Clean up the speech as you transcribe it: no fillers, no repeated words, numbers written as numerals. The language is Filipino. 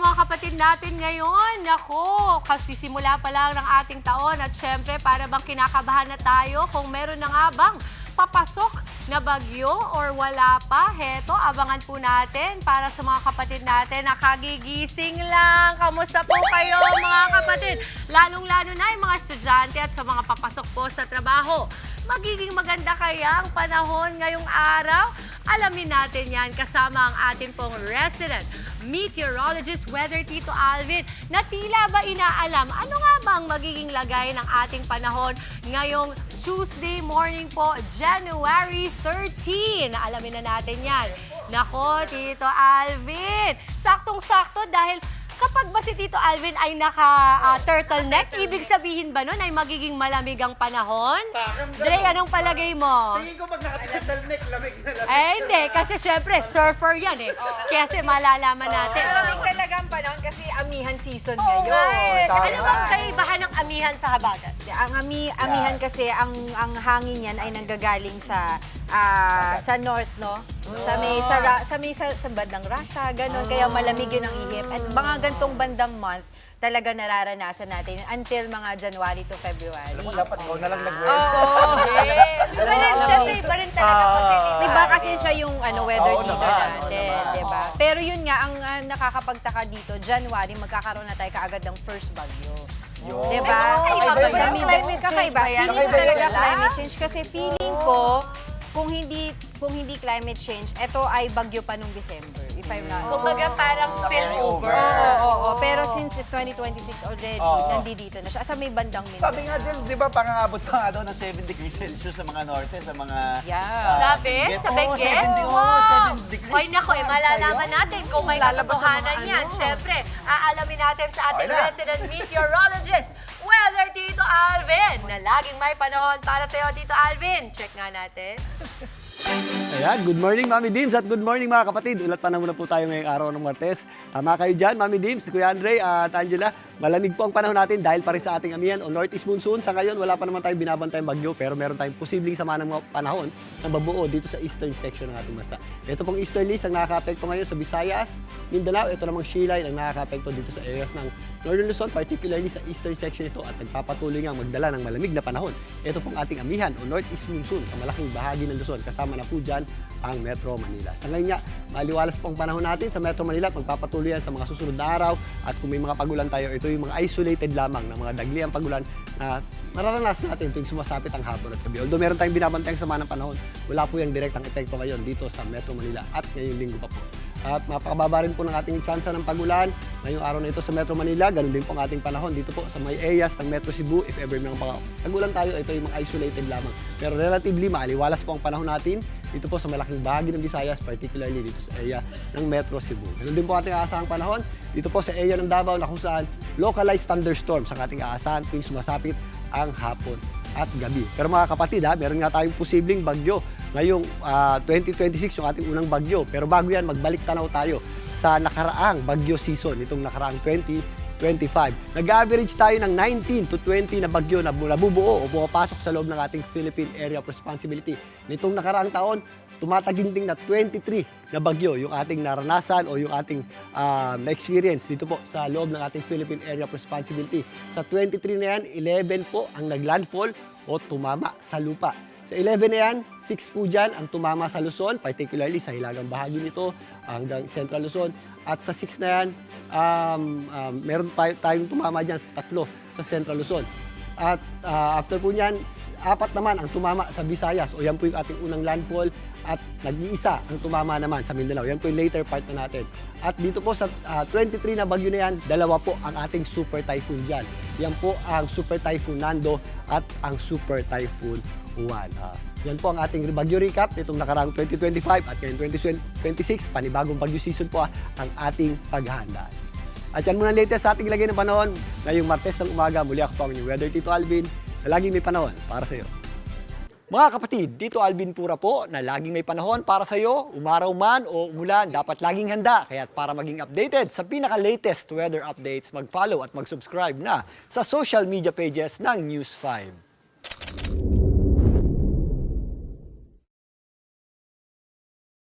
mga kapatid natin ngayon. Nako, kasisimula pa lang ng ating taon at syempre para bang kinakabahan na tayo kung meron na nga bang papasok na bagyo or wala pa. Heto, abangan po natin para sa mga kapatid natin na kagigising lang. Kamusta po kayo mga kapatid? Lalong-lalo na yung mga estudyante at sa mga papasok po sa trabaho. Magiging maganda kaya ang panahon ngayong araw? Alamin natin yan kasama ang ating pong resident meteorologist, Weather Tito Alvin, na tila ba inaalam ano nga bang magiging lagay ng ating panahon ngayong Tuesday morning po, January 13. Alamin na natin yan. Nako, Tito Alvin, saktong-sakto dahil kapag ba si Tito Alvin ay naka-turtleneck, ibig sabihin ba nun ay magiging malamig ang panahon? Dre, anong palagay mo? Tingin ko pag naka-turtleneck, lamig na lamig. Eh, hindi. Kasi syempre, surfer yan eh. Kasi malalaman natin. Malamig talaga ang panahon kasi amihan season ngayon. Ano bang kaibahan ng amihan sa habagat? Ang amihan kasi, ang hangin yan ay nanggagaling sa north, no? Sa bandang Russia, ganun. Kaya malamig yun ang ihip. At mga gantong bandang month, talaga nararanasan natin until mga January to February. Alam mo, dapat ikaw na lang nag-weather. Siyempre, iba rin talaga po si Tito Diba Alvin. kasi siya yung weather Oo dito naman, natin, diba? Pero yun nga, ang nakakapagtaka dito, January, magkakaroon na tayo kaagad ng first bagyo. Diba? Kakaiba ba yan? Climate kakaiba. Feeling ko Kakaiba talaga yan. climate change kasi feeling ko, kung hindi climate change, ito ay bagyo pa nung December. If I'm not Kumbaga parang spillover. Oo. Pero since it's 2026 already, nandito na siya. Sa may bandang Mindanao. Sabi nga dyan, di ba, pangangabot pa nga daw ng 7 degrees Celsius sa mga norte, sa mga... Sabi? Sa Benguet? 7 degrees. Hoy, nako, malalaman natin kung may katotohanan yan. Siyempre, aalamin natin sa ating Okay na. resident meteorologist, Weather Tito Alvin, na laging may panahon para sa'yo, Tito Alvin. Check nga natin. Ayan, good morning Mami Dims at good morning mga kapatid. Ulat pa na muna po tayo ngayong araw ng Martes. Tama kayo dyan, Mami Dims, Kuya Andre at Angela. Malamig po ang panahon natin dahil pa rin sa ating amihan o Northeast Monsoon. Sa ngayon, wala pa naman tayong binabantayang bagyo pero meron tayong posibleng sama ng mga panahon na mabuo dito sa eastern section ng ating bansa. Ito pong easterlies ang nakaka-apekto ngayon sa Visayas, Mindanao. Ito namang Sheila ang nakaka-apekto dito sa areas ng Northern Luzon, particularly sa eastern section ito at nagpapatuloy nga magdala ng malamig na panahon. Ito pong ating amihan o Northeast Monsoon sa malaking bahagi ng Luzon. Kasama na po dyan ang Metro Manila. Sa ngayon nga, maliwalas po ang panahon natin sa Metro Manila at magpapatuloy yan sa mga susunod na araw at kung may mga pagulan tayo, ito yung mga isolated lamang na mga dagliang pagulan na nararanasan natin tuwing sumasapit ang hapon at gabi. Although meron tayong binabantayang sama ng panahon, wala po yung direktang epekto ngayon dito sa Metro Manila at ngayong linggo pa po. At mapakababa rin po ng ating tsansa ng pagulan ngayong araw na ito sa Metro Manila. Ganun din po ang ating panahon dito po sa may areas ng Metro Cebu. If ever may mga pagulan tayo, ito yung mga isolated lamang. Pero relatively maaliwalas po ang panahon natin dito po sa malaking bahagi ng Visayas, particularly dito sa area ng Metro Cebu. Ganun din po ating aasahang panahon dito po sa area ng Davao na kung saan localized thunderstorms ang ating aasahan tuwing sumasapit ang hapon at gabi. Pero mga kapatid, meron nga tayong posibleng bagyo ngayong 2026, yung ating unang bagyo. Pero bago yan, magbalik tanaw tayo sa nakaraang bagyo season, itong nakaraang 2025. Nag-average tayo ng 19 to 20 na bagyo na nabubuo o pumapasok sa loob ng ating Philippine Area of Responsibility. Nitong nakaraang taon, tumataginting na 23 na bagyo yung ating naranasan o yung ating na-experience dito po sa loob ng ating Philippine Area of Responsibility. Sa 23 na yan, 11 po ang naglandfall o tumama sa lupa. Sa 11 na yan, 6 po dyan ang tumama sa Luzon, particularly sa hilagang bahagi nito hanggang Central Luzon. At sa 6 na yan, meron tayong tumama dyan sa 3 sa Central Luzon. At after po niyan, 4 naman ang tumama sa Visayas o yan po yung ating unang landfall at nag-iisa ang tumama naman sa Mindanao. Yan po yung later part na natin. At dito po sa 23 na bagyo na yan, 2 po ang ating super typhoon dyan. Yan po ang Super Typhoon Nando at ang Super Typhoon Juan. Yan po ang ating bagyo recap nitong nakaraang 2025 at ngayon 2026. Panibagong bagyo season po ang ating paghahanda. At yan muna latest sa ating lagay ng panahon. Ngayong Martes ng umaga, muli ako po ang inyong Weather Tito Alvin na laging may panahon para sa iyo. Mga kapatid, dito Alvin Pura po na laging may panahon para sa iyo, umaraw man o umulan, dapat laging handa. Kaya para maging updated sa pinaka-latest weather updates, mag-follow at mag-subscribe na sa social media pages ng News 5.